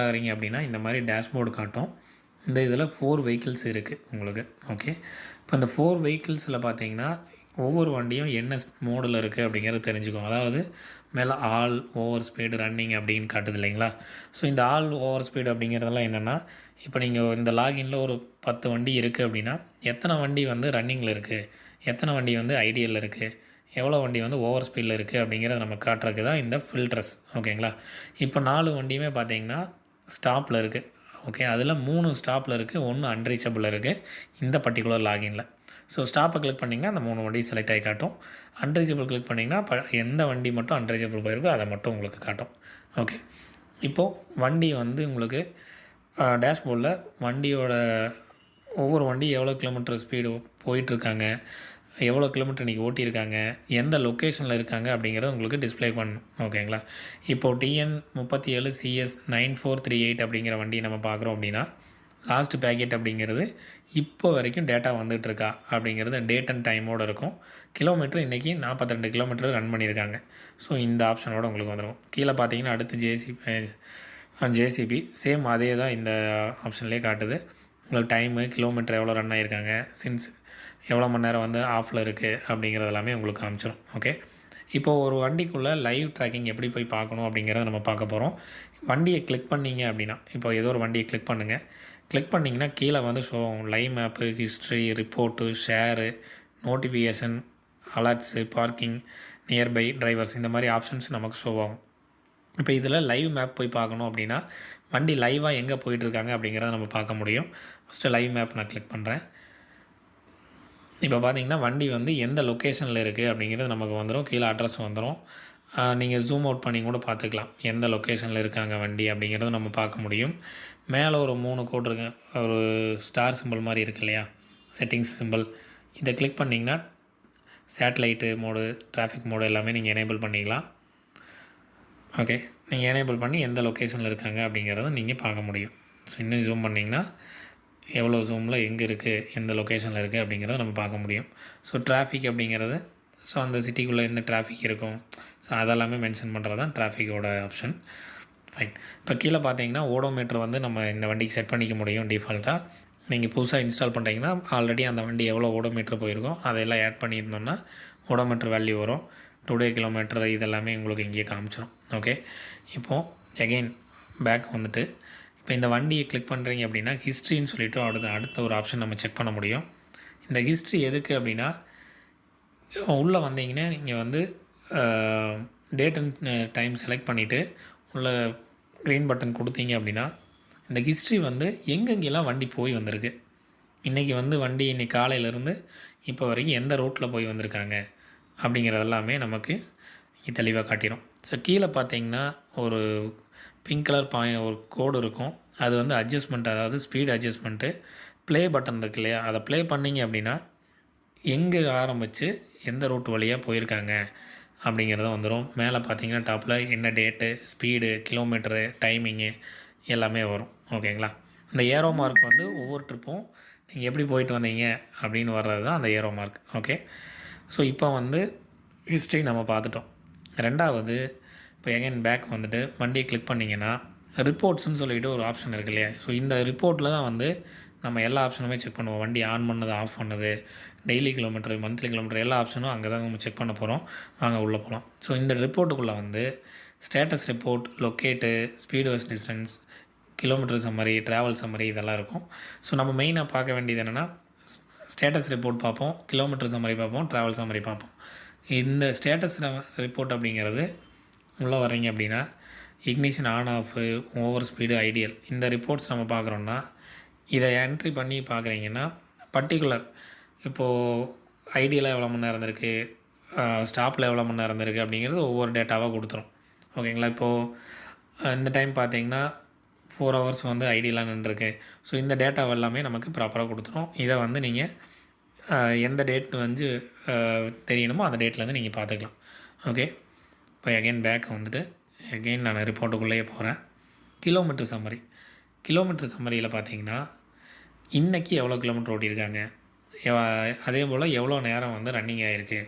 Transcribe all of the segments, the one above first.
ஆகிறீங்க அப்படின்னா இந்த மாதிரி டேஷ்போர்டு காட்டும். இந்த இதில் 4 வெஹிக்கிள்ஸ் இருக்குது உங்களுக்கு. ஓகே, இப்போ இந்த 4 வெஹிக்கிள்ஸில் பார்த்தீங்கன்னா ஒவ்வொரு வண்டியும் என்ன மோடில் இருக்குது அப்படிங்கிறது தெரிஞ்சுக்கும். அதாவது மேலே ஆல், ஓவர் ஸ்பீடு, ரன்னிங் அப்படின்னு காட்டுது இல்லைங்களா? ஸோ இந்த ஆல், ஓவர் ஸ்பீடு அப்படிங்கிறதெல்லாம் என்னென்னா, இப்போ நீங்கள் இந்த லாகின்ல ஒரு 10 வண்டி இருக்குது அப்படின்னா எத்தனை வண்டி வந்து ரன்னிங்கில் இருக்குது, எத்தனை வண்டி வந்து ஐடியலில் இருக்குது, எவ்வளோ வண்டி வந்து ஓவர் ஸ்பீடில் இருக்குது அப்படிங்கிறத நம்ம காட்டுறதுக்கு தான் இந்த ஃபில்டர்ஸ். ஓகேங்களா? இப்போ 4 வண்டியுமே பார்த்தீங்கன்னா ஸ்டாப்பில் இருக்குது. ஓகே, அதில் 3 ஸ்டாப்பில் இருக்குது, 1 அன்ரீச்சபிள் இருக்குது இந்த பர்டிகுலர் லாகினில். ஸோ ஸ்டாப்பை கிளிக் பண்ணிங்கன்னா அந்த 3 வண்டி செலக்ட் ஆகி காட்டும். அன்ரீச்சபிள் கிளிக் பண்ணிங்கன்னா எந்த வண்டி மட்டும் அன்ரீச்சபிள் போயிருக்கோ அதை மட்டும் உங்களுக்கு காட்டும். ஓகே, இப்போது வண்டி வந்து உங்களுக்கு டேஷ்போர்டில் வண்டியோட ஒவ்வொரு வண்டி எவ்வளோ கிலோமீட்டர் ஸ்பீடு போயிட்டுருக்காங்க, எவ்வளோ கிலோமீட்டர் இன்றைக்கி ஓட்டியிருக்காங்க, எந்த லொக்கேஷனில் இருக்காங்க அப்படிங்கிறத உங்களுக்கு டிஸ்பிளே பண்ணணும். ஓகேங்களா? இப்போது டிஎன் 37 சிஎஸ் 9438 அப்படிங்கிற வண்டி நம்ம பார்க்குறோம் அப்படின்னா லாஸ்ட் பேக்கெட் அப்படிங்கிறது இப்போ வரைக்கும் டேட்டா வந்துகிட்ருக்கா அப்படிங்கிறது டேட் அண்ட் டைமோடு இருக்கும். கிலோமீட்டர் இன்றைக்கி 42 கிலோமீட்டர் ரன் பண்ணியிருக்காங்க. ஸோ இந்த ஆப்ஷனோடு உங்களுக்கு வந்துடும். கீழே பார்த்தீங்கன்னா அடுத்து ஜேசிபி சேம் அதே தான் இந்த ஆப்ஷன்லேயே காட்டுது. உங்களுக்கு டைமு, கிலோமீட்டர் எவ்வளோ ரன் ஆகியிருக்காங்க, சின்ஸ் எவ்வளோ மணி நேரம் வந்து ஆஃபில் இருக்குது அப்படிங்கிறது எல்லாமே உங்களுக்கு காமிச்சிடும். ஓகே, இப்போது ஒரு வண்டிக்குள்ளே லைவ் ட்ராக்கிங் எப்படி போய் பார்க்கணும் அப்படிங்கிறத நம்ம பார்க்க போகிறோம். வண்டியை கிளிக் பண்ணிங்க அப்படின்னா, இப்போ ஏதோ ஒரு வண்டியை கிளிக் பண்ணுங்கள். கிளிக் பண்ணிங்கன்னா கீழே வந்து ஷோ ஆகும் live map, history, report, share, notification, alerts, parking, nearby, drivers இந்த மாதிரி ஆப்ஷன்ஸ் நமக்கு ஷோ ஆகும். இப்போ இதில் லைவ் மேப் போய் பார்க்கணும் அப்படின்னா வண்டி லைவாக எங்கே போயிட்டுருக்காங்க அப்படிங்கிறத நம்ம பார்க்க முடியும். ஃபஸ்ட்டு லைவ் மேப் நான் கிளிக் பண்ணுறேன். இப்போ பார்த்தீங்கன்னா வண்டி வந்து எந்த லொக்கேஷனில் இருக்குது அப்படிங்கிறது நமக்கு வந்துடும். கீழே அட்ரஸ் வந்துடும். நீங்கள் ஜூம் அவுட் பண்ணி கூட பார்த்துக்கலாம் எந்த லொக்கேஷனில் இருக்காங்க வண்டி அப்படிங்கிறத நம்ம பார்க்க முடியும். மேலே ஒரு 3 கோடு இருக்கு, ஒரு ஸ்டார் சிம்பிள் மாதிரி இருக்குது இல்லையா, செட்டிங்ஸ் சிம்பிள். இதை கிளிக் பண்ணிங்கன்னா சேட்டலைட்டு மோடு, டிராஃபிக் மோடு எல்லாமே நீங்கள் எனேபிள் பண்ணிக்கலாம். ஓகே, நீங்கள் எனேபிள் பண்ணி எந்த லொக்கேஷனில் இருக்காங்க அப்படிங்கிறத நீங்கள் பார்க்க முடியும். ஸோ இன்னும் ஜூம் பண்ணிங்கன்னா எவ்வளோ ஜூமில் எங்கே இருக்குது, எந்த லொக்கேஷனில் இருக்குது அப்படிங்கிறத நம்ம பார்க்க முடியும். ஸோ டிராஃபிக் அப்படிங்கிறது, ஸோ அந்த சிட்டிக்குள்ளே என்ன டிராஃபிக் இருக்கும், ஸோ அதெல்லாமே மென்ஷன் பண்ணுறது தான் டிராஃபிக்கோட ஆப்ஷன். ஃபைன். இப்போ கீழே பார்த்தீங்கன்னா ஓடோமீட்டர் வந்து நம்ம இந்த வண்டிக்கு செட் பண்ணிக்க முடியும் டிஃபால்ட்டாக. நீங்கள் புதுசாக இன்ஸ்டால் பண்ணுறீங்கன்னா ஆல்ரெடி அந்த வண்டி எவ்வளோ ஓடோமீட்டர் போயிருக்கோம் அதையெல்லாம் ஆட் பண்ணியிருந்தோம்னா ஓடோமீட்டர் வேல்யூ வரும். டுடே கிலோமீட்டர் இதெல்லாமே உங்களுக்கு இங்கேயே காமிச்சிடும். ஓகே, இப்போது எகெயின் பேக் வந்துட்டு இப்போ இந்த வண்டியை கிளிக் பண்ணுறீங்க அப்படின்னா ஹிஸ்ட்ரின்னு சொல்லிவிட்டு அடுத்த ஒரு ஆப்ஷன் நம்ம செக் பண்ண முடியும். இந்த ஹிஸ்ட்ரி எதுக்கு அப்படின்னா உள்ளே வந்தீங்கன்னா நீங்கள் வந்து டேட் அண்ட் டைம் செலக்ட் பண்ணிவிட்டு உள்ள க்ரீன் பட்டன் கொடுத்தீங்க அப்படின்னா இந்த ஹிஸ்ட்ரி வந்து எங்கெங்கெல்லாம் வண்டி போய் வந்திருக்கு, இன்றைக்கி வந்து வண்டி இன்றைக்கி காலையிலேருந்து இப்போ வரைக்கும் எந்த ரூட்டில் போய் வந்திருக்காங்க அப்படிங்கிறதெல்லாமே நமக்கு தெளிவாக காட்டிடும். ஸோ கீழே பார்த்தீங்கன்னா ஒரு பிங்க் கலர் ஒரு கோடு இருக்கும். அது வந்து அட்ஜஸ்ட்மெண்ட், அதாவது ஸ்பீட் அட்ஜஸ்ட்மெண்ட்டு. ப்ளே பட்டன் இருக்கு இல்லையா, அதை ப்ளே பண்ணிங்க அப்படின்னா எங்கே ஆரம்பித்து எந்த ரூட் வழியாக போயிருக்காங்க அப்படிங்கிறத வந்துடும். மேலே பார்த்தீங்கன்னா டாப்பில் என்ன டேட்டு, ஸ்பீடு, கிலோமீட்டரு, டைமிங்கு எல்லாமே வரும். ஓகேங்களா? இந்த ஏரோ மார்க் வந்து ஒவ்வொரு ட்ரிப்பும் நீங்கள் எப்படி போயிட்டு வந்தீங்க அப்படின்னு வர்றது தான் அந்த ஏரோ மார்க். ஓகே, ஸோ இப்போ வந்து ஹிஸ்ட்ரி நம்ம பார்த்துட்டோம். ரெண்டாவது இப்போ எகைன் பேக் வந்துட்டு வண்டியை கிளிக் பண்ணிங்கன்னா ரிப்போர்ட்ஸ்னு சொல்லிவிட்டு ஒரு ஆப்ஷன் இருக்குது இல்லையா, ஸோ இந்த ரிப்போர்ட்டில் தான் வந்து நம்ம எல்லா ஆப்ஷனுமே செக் பண்ணுவோம். வண்டி ஆன் பண்ணது, ஆஃப் பண்ணது, டெய்லி கிலோமீட்டர், மந்த்லி கிலோமீட்டர் எல்லா ஆப்ஷனும் அங்கே தான் நம்ம செக் பண்ண போகிறோம். வாங்க உள்ளே போகலாம். ஸோ இந்த ரிப்போர்ட்டுக்குள்ளே வந்து status report, locate, speed versus distance, kilometre summary, travel summary இதெல்லாம் இருக்கும். ஸோ நம்ம மெயினாக பார்க்க வேண்டியது என்னென்னா ஸ்டேட்டஸ் ரிப்போர்ட் பார்ப்போம், கிலோமீட்டர் சம்மரி பார்ப்போம், ட்ராவல் சம்மரி பார்ப்போம். இந்த ஸ்டேட்டஸ் ரிப்போர்ட் அப்படிங்கிறது உள்ளே வர்றீங்க அப்படின்னா ignition on off, over speed, idle இந்த ரிப்போர்ட்ஸ் நம்ம பார்க்குறோன்னா இதை என்ட்ரி பண்ணி பார்க்குறீங்கன்னா பர்டிகுலர் இப்போது ஐடியலாக எவ்வளோ மணி நேரம் இருந்திருக்கு, ஸ்டாப்பில் எவ்வளோ மணி நேரம் இருந்திருக்கு அப்படிங்கிறது ஒவ்வொரு டேட்டாவாக கொடுத்துரும். ஓகேங்களா? இப்போது இந்த டைம் பார்த்தீங்கன்னா 4 ஹவர்ஸ் வந்து ஐடியலாக நின்றுருக்கு. ஸோ இந்த டேட்டாவை எல்லாமே நமக்கு ப்ராப்பராக கொடுத்துரும். இதை வந்து நீங்கள் எந்த டேட் வந்து தெரியணுமோ அந்த டேட்லேருந்து நீங்கள் பார்த்துக்கலாம். ஓகே, இப்போ எகைன் பேக் வந்துட்டு எகைன் நான் ரிப்போர்ட்டுக்குள்ளேயே போகிறேன். கிலோமீட்டர் சம்மரியில் பார்த்தீங்கன்னா இன்றைக்கி எவ்வளோ கிலோமீட்டர் ஓட்டியிருக்காங்க, அதே போல் எவ்வளோ நேரம் வந்து ரன்னிங் ஆகிருக்கு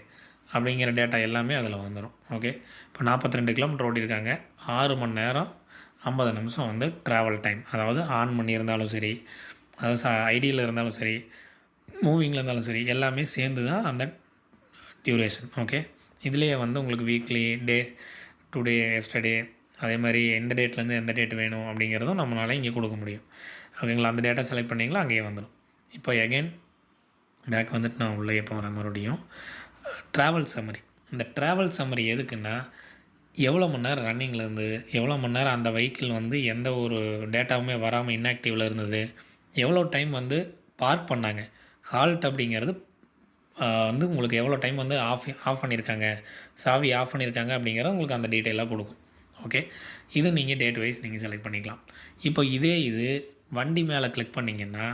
அப்படிங்கிற டேட்டா எல்லாமே அதில் வந்துடும். ஓகே, இப்போ 42 கிலோமீட்டர் ஓட்டியிருக்காங்க, 6 மணி நேரம் 50 நிமிஷம் வந்து ட்ராவல் டைம், அதாவது ஆன் பண்ணியிருந்தாலும் சரி, அதாவது ஐடியில் இருந்தாலும் சரி, மூவிங்கில் இருந்தாலும் சரி, எல்லாமே சேர்ந்து தான் அந்த டியூரேஷன். ஓகே, இதுலேயே வந்து உங்களுக்கு வீக்லி, டே, டுடே, எஸ்டர்டே, அதே மாதிரி எந்த டேட்லேருந்து எந்த டேட் வேணும் அப்படிங்கிறதும் நம்மளால் இங்கே கொடுக்க முடியும். ஓகேங்களா, அந்த டேட்டா செலக்ட் பண்ணிங்களா அங்கேயே வந்துடும். இப்போ எகைன் பேக் வந்துட்டு நான் உள்ளே போகிறேன் மறுபடியும். Travel summary. இந்த ட்ராவல் சம்மரி எதுக்குன்னா, எவ்வளோ மணி நேரம் ரன்னிங்கில் இருந்து, எவ்வளோ மணி நேரம் அந்த வெஹிக்கிள் வந்து எந்த ஒரு டேட்டாவுமே வராமல் இன்ஆக்டிவில் இருந்தது, எவ்வளோ டைம் வந்து பார்க் பண்ணாங்க, ஹால்ட் அப்படிங்கிறது வந்து உங்களுக்கு எவ்வளோ டைம் வந்து ஆஃப் பண்ணியிருக்காங்க, சாவி ஆஃப் பண்ணியிருக்காங்க அப்படிங்கிறத உங்களுக்கு அந்த டீட்டெயிலாக கொடுக்கும். ஓகே, இது நீங்கள் டேட் வைஸ் நீங்கள் செலக்ட் பண்ணிக்கலாம். இப்போ இது வண்டி மேலே கிளிக் பண்ணிங்கன்னா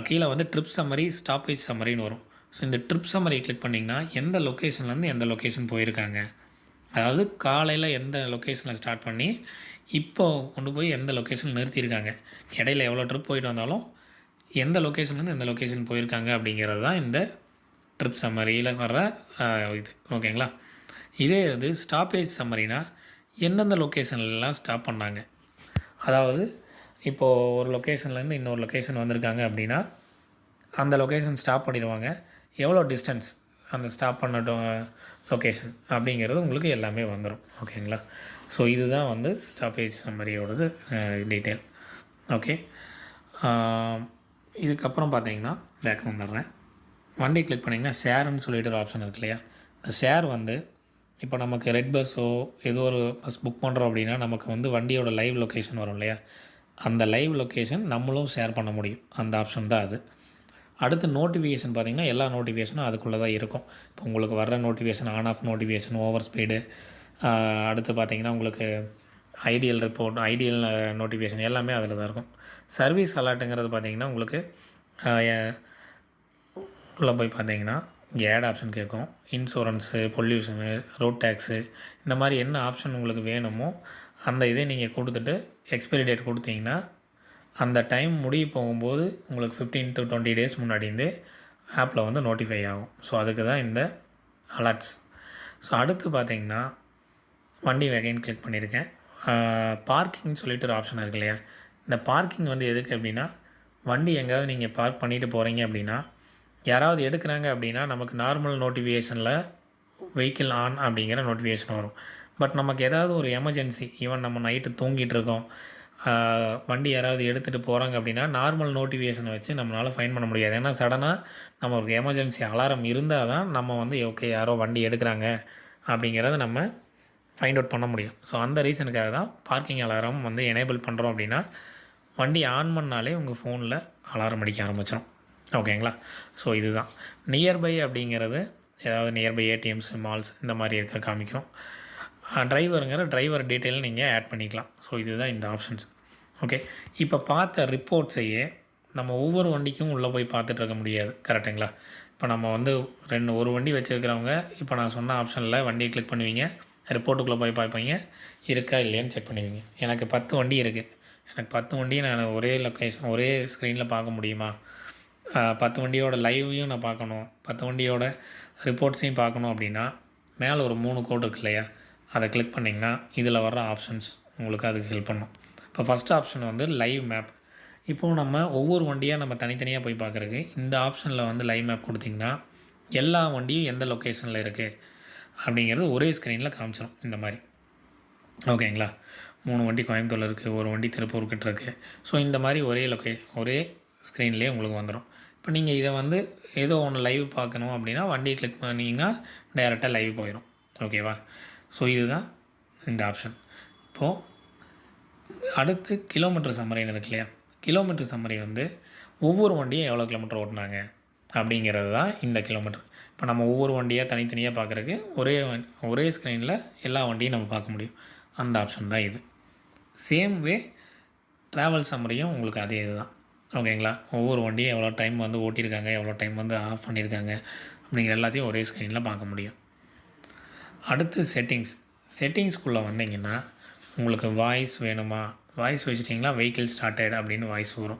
கீழே வந்து ட்ரிப் சம்மரி, ஸ்டாப்பேஜ் சம்மரின்னு வரும். ஸோ இந்த ட்ரிப் சம்மரி கிளிக் பண்ணிங்கன்னா எந்த லொக்கேஷன்லேருந்து எந்த லொக்கேஷன் போயிருக்காங்க, அதாவது காலையில் எந்த லொக்கேஷனில் ஸ்டார்ட் பண்ணி இப்போது கொண்டு போய் எந்த லொக்கேஷனில் நிறுத்தியிருக்காங்க, இடையில எவ்வளோ ட்ரிப் போயிட்டு வந்தாலும் எந்த லொக்கேஷன்லேருந்து எந்த லொக்கேஷன் போயிருக்காங்க அப்படிங்கிறது தான் இந்த ட்ரிப் சம்மரியில் வர்ற இது. ஓகேங்களா, இதே இது ஸ்டாப்பேஜ் சம்மரினா எந்தெந்த லொக்கேஷன்லாம் ஸ்டாப் பண்ணாங்க, அதாவது இப்போது ஒரு லொக்கேஷன்லேருந்து இன்னொரு லொக்கேஷன் வந்திருக்காங்க அப்படின்னா அந்த லொக்கேஷன் ஸ்டாப் பண்ணிடுவாங்க, எவ்வளோ டிஸ்டன்ஸ் அந்த ஸ்டாப் பண்ண லொக்கேஷன் அப்படிங்கிறது உங்களுக்கு எல்லாமே வந்துடும். ஓகேங்களா, ஸோ இதுதான் வந்து ஸ்டாப்பேஜ் சம்மரியோடது டீட்டெயில். ஓகே, இதுக்கப்புறம் பார்த்தீங்கன்னா பேக் வந்துடுறேன். வண்டி கிளிக் பண்ணிங்கன்னா ஷேருன்னு சொல்லிட்டு ஒரு ஆப்ஷன் இருக்கு இல்லையா, இந்த ஷேர் வந்து இப்போ நமக்கு ரெட் பஸ்ஸோ ஏதோ ஒரு பஸ் புக் பண்ணுறோம் அப்படின்னா நமக்கு வந்து வண்டியோட லைவ் லொக்கேஷன் வரும் இல்லையா, அந்த லைவ் லொக்கேஷன் நம்மளும் ஷேர் பண்ண முடியும், அந்த ஆப்ஷன் தான் அது. அடுத்து நோட்டிஃபிகேஷன் பார்த்திங்கன்னா எல்லா நோட்டிஃபிகேஷனும் அதுக்குள்ளே தான் இருக்கும். இப்போ உங்களுக்கு வர்ற notification, on off notification, over speed, அடுத்து பார்த்திங்கன்னா உங்களுக்கு ஐடியல் ரிப்போர்ட், ஐடியல் நோட்டிஃபிகேஷன் எல்லாமே அதில் தான் இருக்கும். சர்வீஸ் அலர்ட்டுங்கிறது பார்த்திங்கன்னா உங்களுக்கு உள்ளே போய் பார்த்தீங்கன்னா இங்கே ஆட் ஆப்ஷன் கேட்கும். இன்சூரன்ஸு, பொல்யூஷனு, ரோட் டேக்ஸு, இந்த மாதிரி என்ன ஆப்ஷன் உங்களுக்கு வேணுமோ அந்த இதை நீங்கள் கொடுத்துட்டு எக்ஸ்பைரி டேட் கொடுத்தீங்கன்னா அந்த டைம் முடிய போகும்போது உங்களுக்கு 15 to 20 days முன்னாடிந்தே ஆப்பில் வந்து நோட்டிஃபை ஆகும். ஸோ அதுக்கு தான் இந்த அலர்ட்ஸ். ஸோ அடுத்து பார்த்திங்கன்னா வண்டி வேகைன்னு கிளிக் பண்ணியிருக்கேன். பார்க்கிங்னு சொல்லிட்டு ஒரு ஆப்ஷன் இருக்கு இல்லையா, இந்த பார்க்கிங் வந்து எதுக்கு அப்படின்னா, வண்டி எங்கேயாவது நீங்கள் பார்க் பண்ணிவிட்டு போகிறீங்க அப்படின்னா யாராவது எடுக்கிறாங்க அப்படின்னா நமக்கு நார்மல் நோட்டிஃபிகேஷனில் வெஹிக்கிள் ஆன் அப்படிங்கிற நோட்டிஃபிகேஷன் வரும். பட் நமக்கு ஏதாவது ஒரு எமர்ஜென்சி, ஈவன் நம்ம நைட்டு தூங்கிட்டு இருக்கோம், வண்டி யாராவது எடுத்துகிட்டு போகிறாங்க அப்படின்னா நார்மல் நோட்டிஃபிகேஷனை வச்சு நம்மளால் ஃபைன் பண்ண முடியாது. ஏன்னா சடனாக நம்ம ஒரு எமர்ஜென்சி அலாரம் இருந்தால் தான் நம்ம வந்து ஓகே யாரோ வண்டி எடுக்கிறாங்க அப்படிங்கிறத நம்ம ஃபைண்ட் அவுட் பண்ண முடியும். ஸோ அந்த ரீசனுக்காக தான் பார்க்கிங் அலாரம் வந்து எனேபிள் பண்ணுறோம் அப்படின்னா வண்டி ஆன் பண்ணாலே உங்கள் ஃபோனில் அலாரம் அடிக்க ஆரம்பிச்சிடும். ஓகேங்களா, ஸோ இதுதான் நியர்பை அப்படிங்கிறது, ஏதாவது நியர்பை ஏடிஎம்ஸ், மால்ஸ் இந்த மாதிரி இருக்க காமிக்கும். டிரைவர் டீட்டெயில் நீங்கள் ஆட் பண்ணிக்கலாம். ஸோ இதுதான் இந்த ஆப்ஷன்ஸ். ஓகே, இப்போ பார்த்த ரிப்போர்ட்ஸையே நம்ம ஒவ்வொரு வண்டிக்கும் உள்ளே போய் பார்த்துட்டு இருக்க முடியாது, கரெக்டுங்களா. இப்போ நம்ம வந்து ஒரு வண்டி வச்சுருக்கிறவங்க இப்போ நான் சொன்ன ஆப்ஷனில் வண்டியை கிளிக் பண்ணுவீங்க, ரிப்போர்ட்டுக்குள்ளே போய் பார்ப்பீங்க, இருக்கா இல்லையான்னு செக் பண்ணுவீங்க. எனக்கு 10 வண்டி இருக்குது, எனக்கு 10 வண்டியை நான் ஒரே லொக்கேஷன் ஒரே ஸ்க்ரீனில் பார்க்க முடியுமா, 10 வண்டியோட லைவையும் நான் பார்க்கணும், 10 வண்டியோட ரிப்போர்ட்ஸையும் பார்க்கணும் அப்படின்னா மேலே ஒரு 3 கோடு இருக்கு இல்லையா, அதை கிளிக் பண்ணிங்கன்னா இதில் வர்ற ஆப்ஷன்ஸ் உங்களுக்கு அதுக்கு ஹெல்ப் பண்ணும். இப்போ ஃபஸ்ட் ஆப்ஷன் வந்து லைவ் மேப். இப்போது நம்ம ஒவ்வொரு வண்டியாக நம்ம தனித்தனியாக போய் பார்க்குறதுக்கு இந்த ஆப்ஷனில் வந்து லைவ் மேப் கொடுத்திங்கன்னா எல்லா வண்டியும் எந்த லொக்கேஷனில் இருக்குது அப்படிங்கிறது ஒரே ஸ்க்ரீனில் காமிச்சிடும் இந்த மாதிரி. ஓகேங்களா, 3 வண்டி கோயம்புத்தூரில் இருக்குது, ஒரு வண்டி திருப்பூர்கிட்ட இருக்குது. ஸோ இந்த மாதிரி ஒரே ஸ்க்ரீன்லேயே உங்களுக்கு வந்துடும். இப்போ நீங்கள் இதை வந்து ஏதோ ஒன்று லைவ் பார்க்கணும் அப்படின்னா வண்டியை கிளிக் பண்ணிங்கன்னா டைரெக்டாக லைவ் போயிடும். ஓகேவா, ஸோ இதுதான் இந்த ஆப்ஷன். இப்போது அடுத்து கிலோமீட்டர் சம்மரின்னு இருக்கு இல்லையா, கிலோமீட்டர் சம்மரி வந்து ஒவ்வொரு வண்டியும் எவ்வளோ கிலோமீட்டர் ஓட்டினாங்க அப்படிங்கிறது தான் இந்த கிலோமீட்டர். இப்போ நம்ம ஒவ்வொரு வண்டியாக தனித்தனியாக பார்க்குறதுக்கு ஒரே ஸ்க்ரீனில் எல்லா வண்டியும் நம்ம பார்க்க முடியும், அந்த ஆப்ஷன் தான் இது. சேம் வே ட்ராவல் சம்மரியும் உங்களுக்கு அதே இது தான். ஓகேங்களா, ஒவ்வொரு வண்டியும் எவ்வளோ டைம் வந்து ஓட்டியிருக்காங்க, எவ்வளோ டைம் வந்து ஆஃப் பண்ணியிருக்காங்க அப்படிங்கிற எல்லாத்தையும் ஒரே ஸ்க்ரீனில் பார்க்க முடியும். அடுத்து செட்டிங்ஸ்குள்ளே வந்தீங்கன்னா உங்களுக்கு வாய்ஸ் வேணுமா, வாய்ஸ் வச்சுட்டிங்கன்னா வெஹிக்கிள் ஸ்டார்டட் அப்படின்னு வாய்ஸ் வரும்.